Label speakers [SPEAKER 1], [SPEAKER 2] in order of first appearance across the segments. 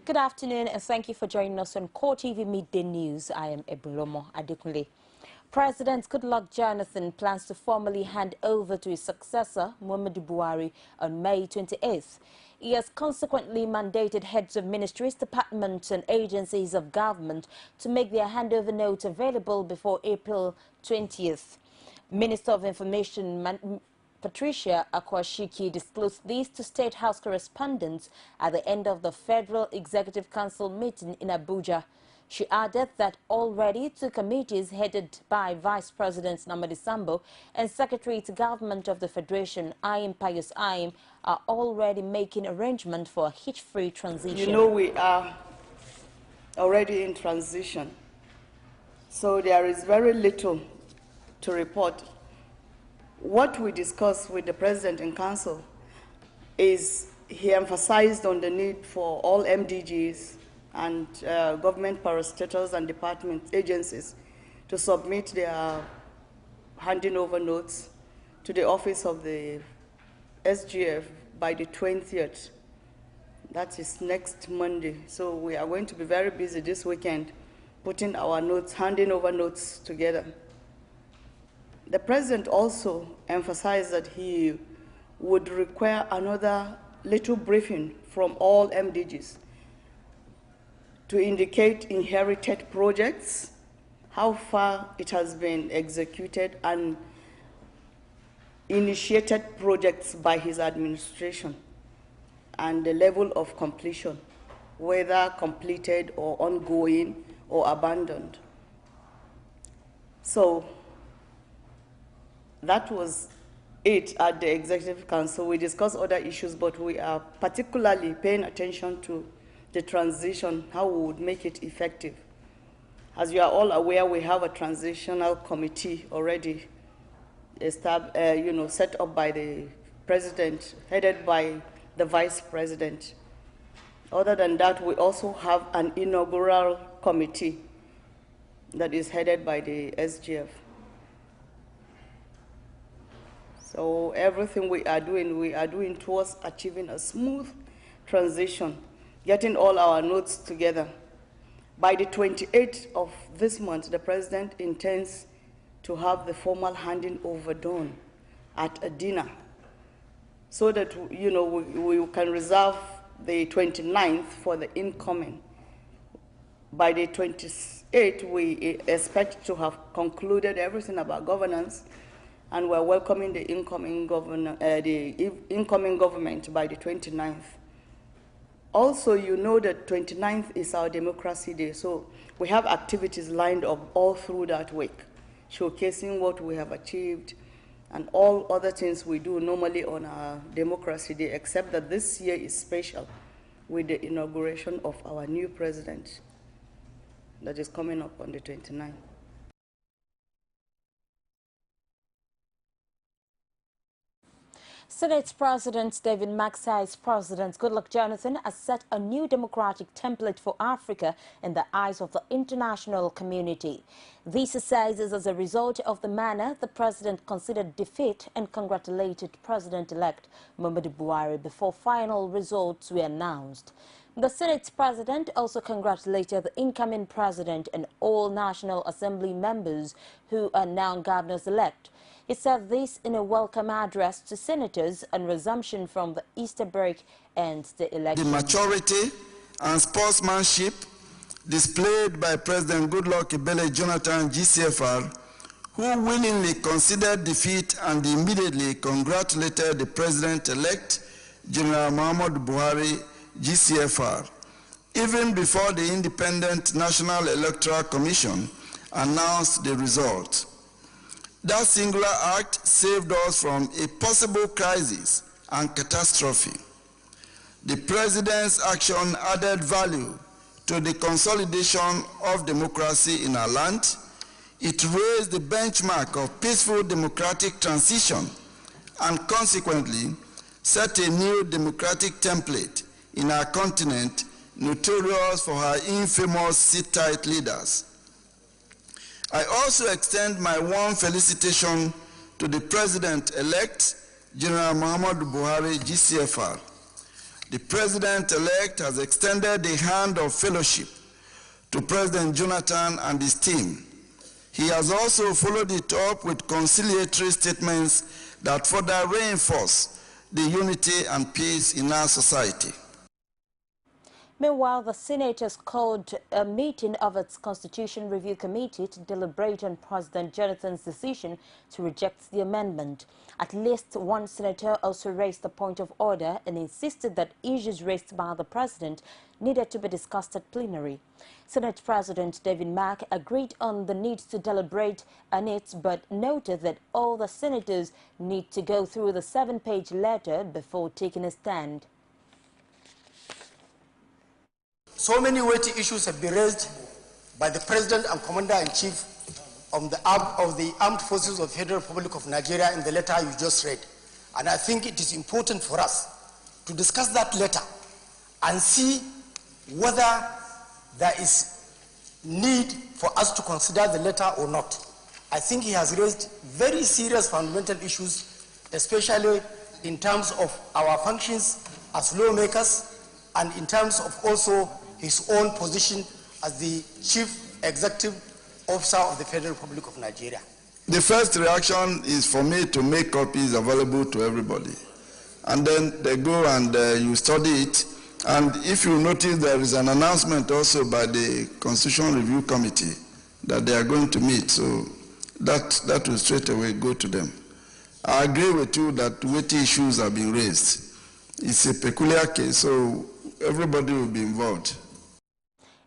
[SPEAKER 1] Good afternoon and thank you for joining us on CoreTV Midday News. I am Ebulomo Adekunle. President Goodluck Jonathan plans to formally hand over to his successor, Muhammadu Buhari, on May 28th. He has consequently mandated heads of ministries, departments and agencies of government to make their handover notes available before April 20th. Minister of Information Patricia Akwashiki disclosed this to State House correspondents at the end of the Federal Executive Council meeting in Abuja. She added that already two committees headed by Vice President Namadi Sambo and Secretary to Government of the Federation, Ayim Pius Ayim, are already making arrangements for a hitch-free transition.
[SPEAKER 2] You know, we are already in transition, so there is very little to report. What we discussed with the President in Council is he emphasized on the need for all MDGs and government parastatals and department agencies to submit their handing over notes to the office of the SGF by the 20th. That is next Monday. So we are going to be very busy this weekend putting our notes, handing over notes together. The President also emphasized that he would require another little briefing from all MDGs to indicate inherited projects, how far it has been executed, and initiated projects by his administration, and the level of completion, whether completed or ongoing or abandoned. So that was it at the Executive Council. We discussed other issues, but we are particularly paying attention to the transition, how we would make it effective. As you are all aware, we have a transitional committee already set up by the President, headed by the Vice President. Other than that, we also have an inaugural committee that is headed by the SGF. So everything we are doing towards achieving a smooth transition, getting all our notes together. By the 28th of this month, the President intends to have the formal handing over done at a dinner, so that we can reserve the 29th for the incoming. By the 28th, we expect to have concluded everything about governance, and we're welcoming the incoming government by the 29th. Also, you know that 29th is our Democracy Day, so we have activities lined up all through that week, showcasing what we have achieved and all other things we do normally on our Democracy Day, except that this year is special with the inauguration of our new president that is coming up on the 29th.
[SPEAKER 1] Senate President David Maxey's President Goodluck Jonathan has set a new democratic template for Africa in the eyes of the international community. This, he says, is as a result of the manner the President considered defeat and congratulated President-elect Muhammadu Buhari before final results were announced. The Senate President also congratulated the incoming President and all National Assembly members who are now governors-elect. He said this in a welcome address to senators on resumption from the Easter break and the election.
[SPEAKER 3] The maturity and sportsmanship displayed by President Goodluck Ebele Jonathan GCFR, who willingly considered defeat and immediately congratulated the President-elect General Muhammadu Buhari GCFR, even before the Independent National Electoral Commission announced the results. That singular act saved us from a possible crisis and catastrophe. The President's action added value to the consolidation of democracy in our land. It raised the benchmark of peaceful democratic transition and consequently set a new democratic template in our continent, notorious for her infamous sit-tight leaders. I also extend my warm felicitation to the President-elect, General Muhammadu Buhari, GCFR. the President-elect has extended the hand of fellowship to President Jonathan and his team. He has also followed it up with conciliatory statements that further reinforce the unity and peace in our society.
[SPEAKER 1] Meanwhile, the Senate has called a meeting of its Constitution Review Committee to deliberate on President Jonathan's decision to reject the amendment. At least one senator also raised the point of order and insisted that issues raised by the president needed to be discussed at plenary. Senate President David Mack agreed on the need to deliberate on it, but noted that all the senators need to go through the 7-page letter before taking a stand.
[SPEAKER 4] So many weighty issues have been raised by the President and Commander-in-Chief of the Armed Forces of the Federal Republic of Nigeria in the letter you just read. And I think it is important for us to discuss that letter and see whether there is need for us to consider the letter or not. I think he has raised very serious fundamental issues, especially in terms of our functions as lawmakers and in terms of also his own position as the Chief Executive Officer of the Federal Republic of Nigeria.
[SPEAKER 3] The first reaction is for me to make copies available to everybody. And then they go and you study it. And if you notice, there is an announcement also by the Constitutional Review Committee that they are going to meet. So that will straight away go to them. I agree with you that weighty issues have been raised. It's a peculiar case, so everybody will be involved.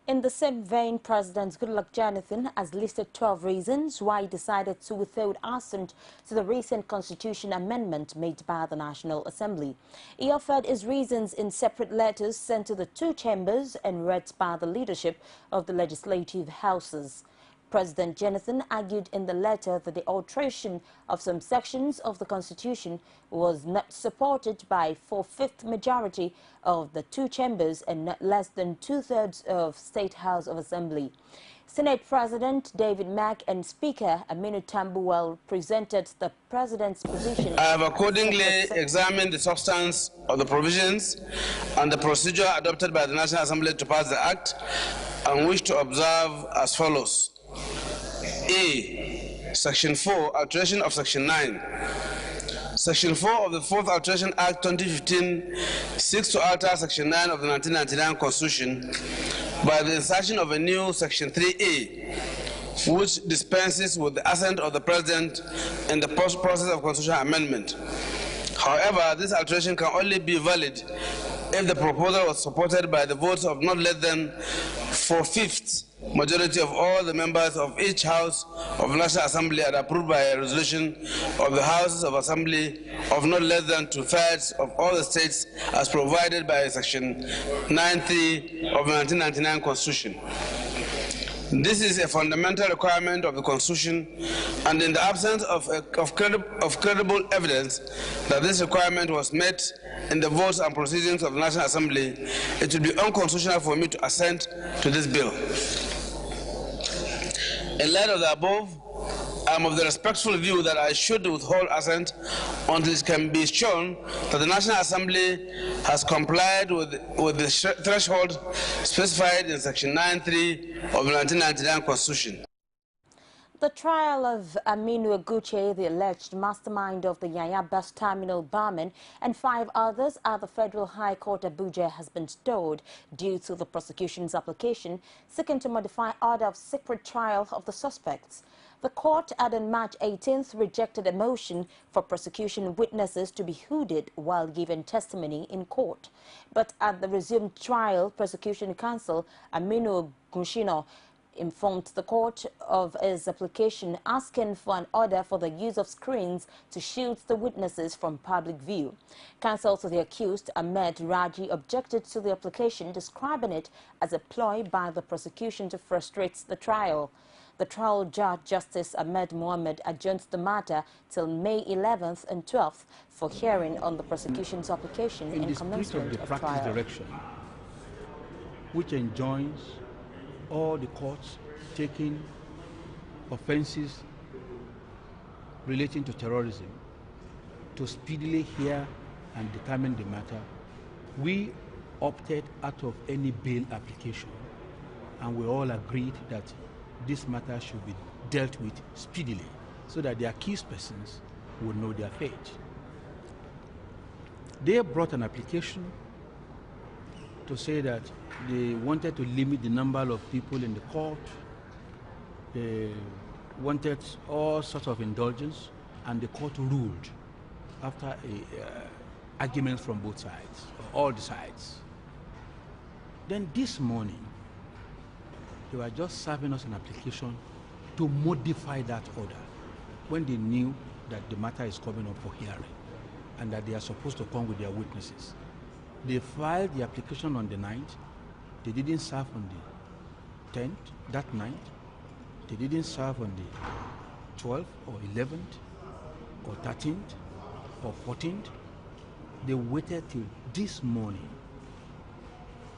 [SPEAKER 1] In the same vein, President Goodluck Jonathan has listed 12 reasons why he decided to withhold assent to the recent constitution amendment made by the National Assembly. He offered his reasons in separate letters sent to the two chambers and read by the leadership of the legislative houses. President Jonathan argued in the letter that the alteration of some sections of the Constitution was not supported by 4/5 majority of the two chambers and not less than 2/3 of State House of Assembly. Senate President David Mack and Speaker Aminu Tambuwal presented the President's position.
[SPEAKER 5] I have accordingly examined the substance of the provisions and the procedure adopted by the National Assembly to pass the Act and wish to observe as follows. A. Section 4, alteration of Section 9. Section 4 of the 4th Alteration Act 2015 seeks to alter Section 9 of the 1999 Constitution by the insertion of a new Section 3A, which dispenses with the assent of the President in the process of constitutional amendment. However, this alteration can only be valid if the proposal was supported by the votes of not less than 4/5 majority of all the members of each House of National Assembly and approved by a resolution of the Houses of Assembly of not less than 2/3 of all the states as provided by Section 9(3) of the 1999 Constitution. This is a fundamental requirement of the Constitution, and in the absence of credible evidence that this requirement was met in the votes and proceedings of the National Assembly, it would be unconstitutional for me to assent to this bill. In light of the above, I am of the respectful view that I should withhold assent until it can be shown that the National Assembly has complied with the threshold specified in Section 9(3) of the 1999 Constitution.
[SPEAKER 1] The trial of Aminu Oguche, the alleged mastermind of the Yaya bus terminal bombing, and 5 others at the Federal High Court Abuja has been stalled due to the prosecution's application seeking to modify order of secret trial of the suspects. The court, on March 18th, rejected a motion for prosecution witnesses to be hooded while giving testimony in court. But at the resumed trial, prosecution counsel Aminu Oguche informed the court of his application, asking for an order for the use of screens to shield the witnesses from public view. Counsel to the accused, Ahmed Raji, objected to the application, describing it as a ploy by the prosecution to frustrate the trial. The trial judge, Justice Ahmed Mohammed, adjourned the matter till May 11th and 12th for hearing on the prosecution's application and commencement of trial.
[SPEAKER 6] Direction, which enjoins all the courts taking offenses relating to terrorism to speedily hear and determine the matter We opted out of any bail application, and we all agreed that this matter should be dealt with speedily so that the accused persons would know their fate. They brought an application to say that they wanted to limit the number of people in the court. They wanted all sorts of indulgence, and the court ruled after arguments from both sides, or all the sides. Then this morning, they were just serving us an application to modify that order when they knew that the matter is coming up for hearing and that they are supposed to come with their witnesses. They filed the application on the 9th. They didn't serve on the 10th, that night. They didn't serve on the 12th or 11th or 13th or 14th. They waited till this morning.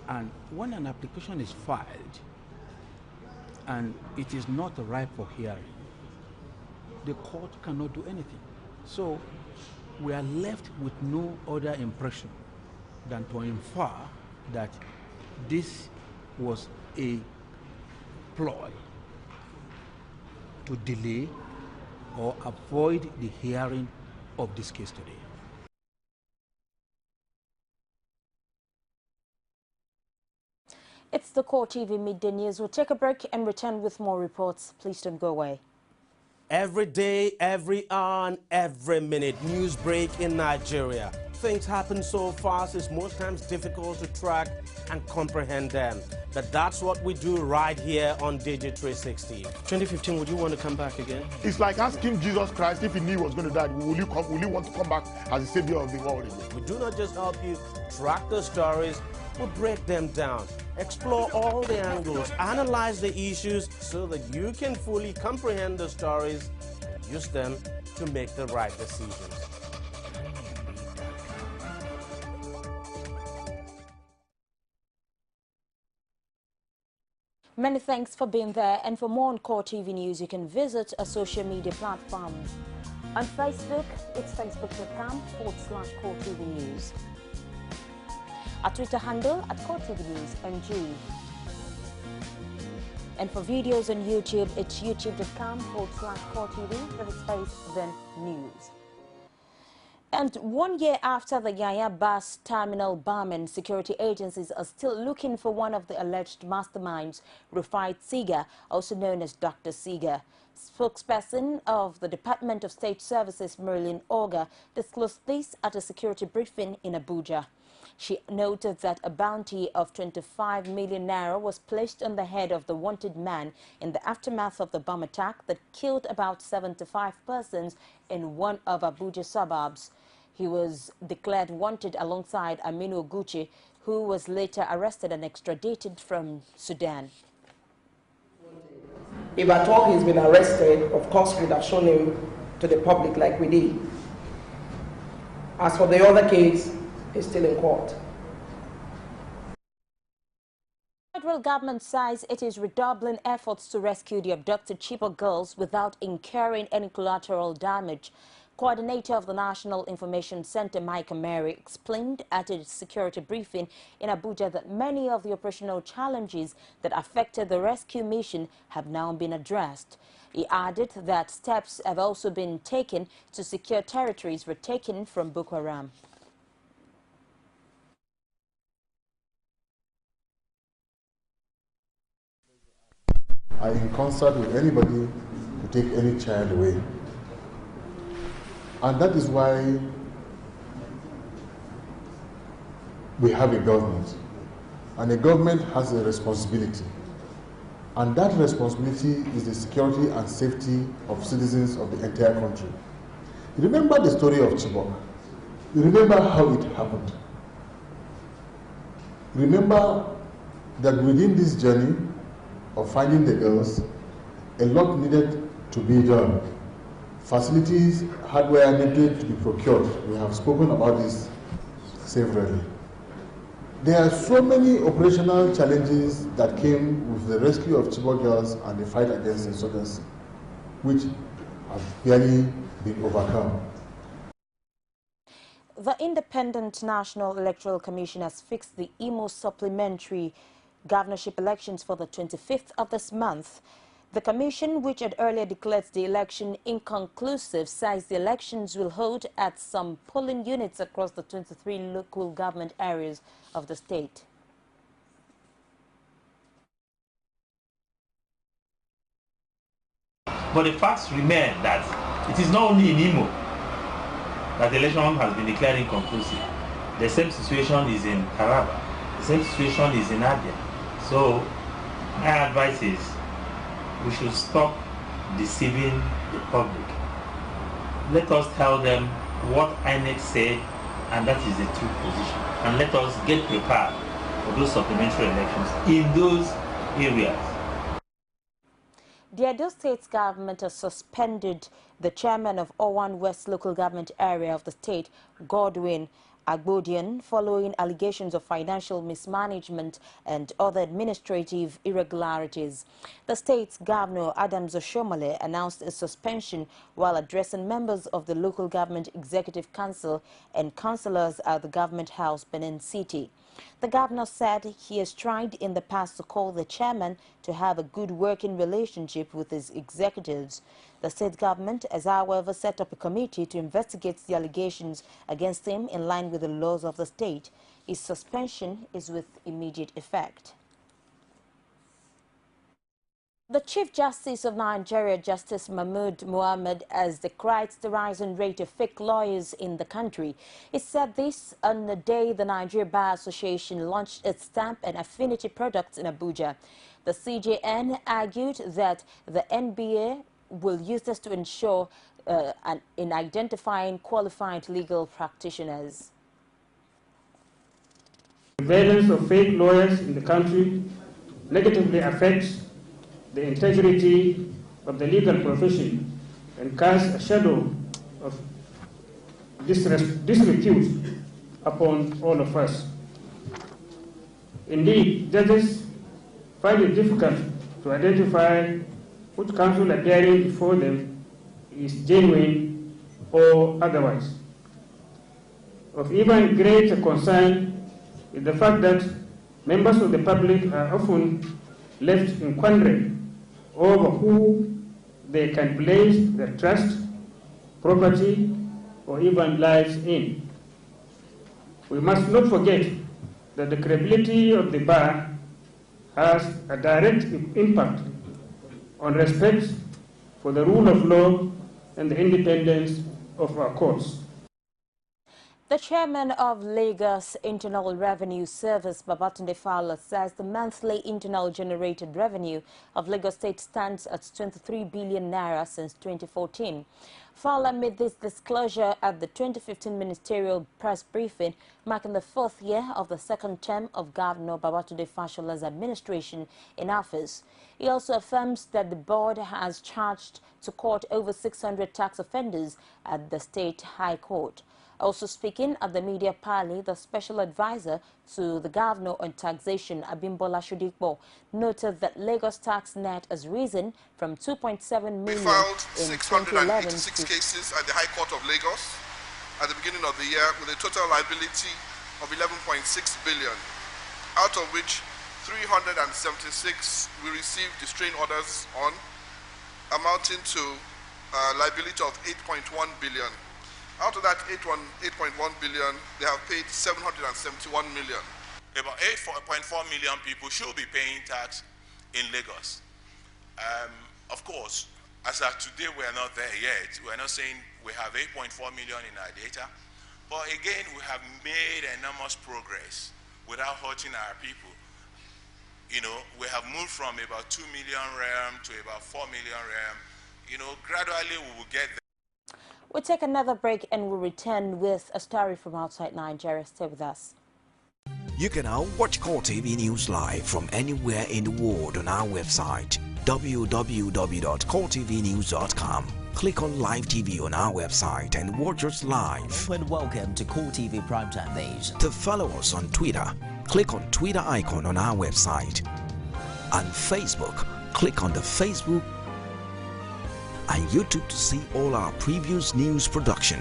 [SPEAKER 6] And when an application is filed and it is not ripe for hearing, the court cannot do anything. So we are left with no other impression than to infer that this was a ploy to delay or avoid the hearing of this case today.
[SPEAKER 1] It's the CoreTV Midday News. We'll take a break and return with more reports. Please don't go away.
[SPEAKER 7] Every day, every hour, and every minute, news break in Nigeria. Things happen so fast, it's most times difficult to track and comprehend them. But that's what we do right here on Digit 360. 2015, would you want to come back again?
[SPEAKER 8] It's like asking Jesus Christ if he knew he was going to die, will you want to come back as the savior of the world again?
[SPEAKER 7] We do not just help you track the stories, we break them down, explore all the angles, analyze the issues so that you can fully comprehend the stories and use them to make the right decisions.
[SPEAKER 1] Many thanks for being there, and for more on CoreTV News, you can visit a social media platform. On Facebook, it's facebook.com/CoreTV News. Our Twitter handle at CoreTV News NG. And for videos on YouTube, it's youtube.com/CoreTV, with a space, then News. And 1 year after the Yaya bus terminal bombing, security agencies are still looking for one of the alleged masterminds, Rufai Siga, also known as Dr. Siga. Spokesperson of the Department of State Services, Marilyn Orga, disclosed this at a security briefing in Abuja. She noted that a bounty of 25 million naira was placed on the head of the wanted man in the aftermath of the bomb attack that killed about 75 persons in one of Abuja suburbs. He was declared wanted alongside Aminu Oguchi, who was later arrested and extradited from Sudan.
[SPEAKER 9] If at all he's been arrested, of course we'd have shown him to the public like we did. As for the other case, he's still in court.
[SPEAKER 1] The federal government says it is redoubling efforts to rescue the abducted Chibok girls without incurring any collateral damage. Coordinator of the National Information Center, Mike Mary, explained at a security briefing in Abuja that many of the operational challenges that affected the rescue mission have now been addressed. He added that steps have also been taken to secure territories retaken from Boko Haram.
[SPEAKER 8] I, in concert with anybody, to take any child away. And that is why we have a government. And a government has a responsibility. And that responsibility is the security and safety of citizens of the entire country. You remember the story of Chibok. You remember how it happened. Remember that within this journey of finding the girls, a lot needed to be done. Facilities, hardware needed to be procured. We have spoken about this severally. There are so many operational challenges that came with the rescue of Chibok girls and the fight against insurgency, which have barely been overcome.
[SPEAKER 1] The Independent National Electoral Commission has fixed the Imo supplementary governorship elections for the 25th of this month. The commission, which had earlier declared the election inconclusive, says the elections will hold at some polling units across the 23 local government areas of the state.
[SPEAKER 10] But the facts remain that it is not only in Imo that the election has been declared inconclusive. The same situation is in Taraba. The same situation is in Abia. So my advice is we should stop deceiving the public. Let us tell them what INEC said, and that is the true position. And let us get prepared for those supplementary elections in those areas.
[SPEAKER 1] The Edo State government has suspended the chairman of Owan West local government area of the state, Godwin Agbodian, following allegations of financial mismanagement and other administrative irregularities. The state's governor, Adams Oshomole, announced a suspension while addressing members of the local government executive council and councillors at the government house, Benin City. The governor said he has tried in the past to call the chairman to have a good working relationship with his executives. The state government has, however, set up a committee to investigate the allegations against him in line with the laws of the state. His suspension is with immediate effect. The Chief Justice of Nigeria, Justice Mahmood Mohammed, has decried the rising rate of fake lawyers in the country. He said this on the day the Nigeria Bar Association launched its stamp and affinity products in Abuja. The CJN argued that the NBA will use this to ensure in identifying qualified legal practitioners.
[SPEAKER 11] The prevalence of fake lawyers in the country negatively affects the integrity of the legal profession and casts a shadow of disrepute upon all of us. Indeed, judges find it difficult to identify which counsel appearing before them is genuine or otherwise. Of even greater concern is the fact that members of the public are often left in quandary over who they can place their trust, property, or even lives in. We must not forget that the credibility of the bar has a direct impact on respect for the rule of law and the independence of our courts.
[SPEAKER 1] The chairman of Lagos Internal Revenue Service, Babatunde Fowler, says the monthly internal generated revenue of Lagos State stands at 23 billion naira since 2014. Fowler made this disclosure at the 2015 ministerial press briefing, marking the fourth year of the second term of Governor Babatunde Fashola's administration in office. He also affirms that the board has charged to court over 600 tax offenders at the State High Court. Also speaking at the media parley, the special advisor to the governor on taxation, Abimbola Shodipo, noted that Lagos tax net has risen from 2.7 million
[SPEAKER 12] we filed
[SPEAKER 1] in
[SPEAKER 12] 686 cases at the High Court of Lagos at the beginning of the year with a total liability of 11.6 billion, out of which 376 we received distraint orders on, amounting to liability of 8.1 billion. Out of that 8.1 billion, they have paid 771 million.
[SPEAKER 13] About 8.4 million people should be paying tax in Lagos. Of course, as of today, we are not there yet. We are not saying we have 8.4 million in our data. But again, we have made enormous progress without hurting our people. You know, we have moved from about 2 million realm to about 4 million realm. You know, gradually we will get there.
[SPEAKER 1] We'll take another break and we'll return with a story from outside Nigeria. Stay with us.
[SPEAKER 14] You can now watch CoreTV News live from anywhere in the world on our website, www.coretvnews.com. Click on Live TV on our website and watch us live.
[SPEAKER 15] And welcome to CoreTV Primetime Days.
[SPEAKER 14] To follow us on Twitter, click on Twitter icon on our website. On Facebook, click on the Facebook and YouTube to see all our previous news production.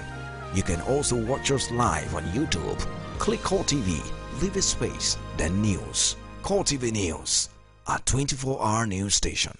[SPEAKER 14] You can also watch us live on YouTube. Click CoreTV, leave a space, then News. CoreTV News, a 24-hour news station.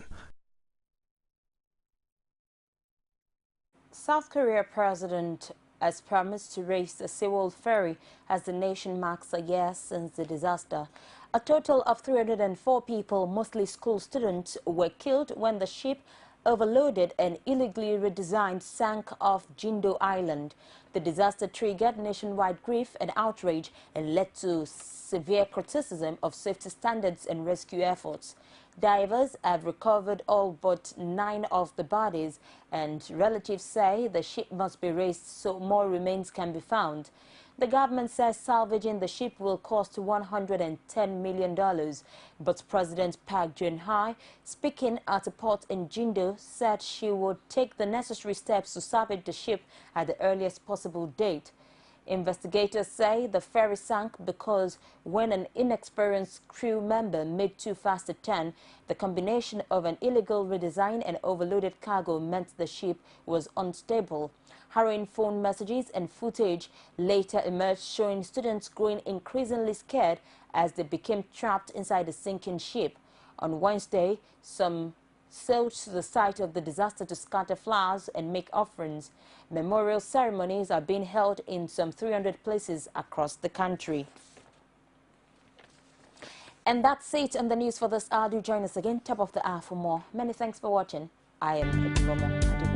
[SPEAKER 1] South Korea president has promised to raise the Sewol ferry as the nation marks a year since the disaster. A total of 304 people, mostly school students, were killed when the ship, overloaded and illegally redesigned, sank off Jindo Island. The disaster triggered nationwide grief and outrage and led to severe criticism of safety standards and rescue efforts. Divers have recovered all but 9 of the bodies, and relatives say the ship must be raised so more remains can be found. The government says salvaging the ship will cost $110 million, but President Park Geun-hye, speaking at a port in Jindo, said she would take the necessary steps to salvage the ship at the earliest possible date. Investigators say the ferry sank because when an inexperienced crew member made too fast a turn, the combination of an illegal redesign and overloaded cargo meant the ship was unstable. Harrowing phone messages and footage later emerged showing students growing increasingly scared as they became trapped inside the sinking ship. On Wednesday, some sailed to the site of the disaster to scatter flowers and make offerings. Memorial ceremonies are being held in some 300 places across the country. And that's it on the news for this hour. Do join us again, top of the hour for more. Many thanks for watching. I am Lomo.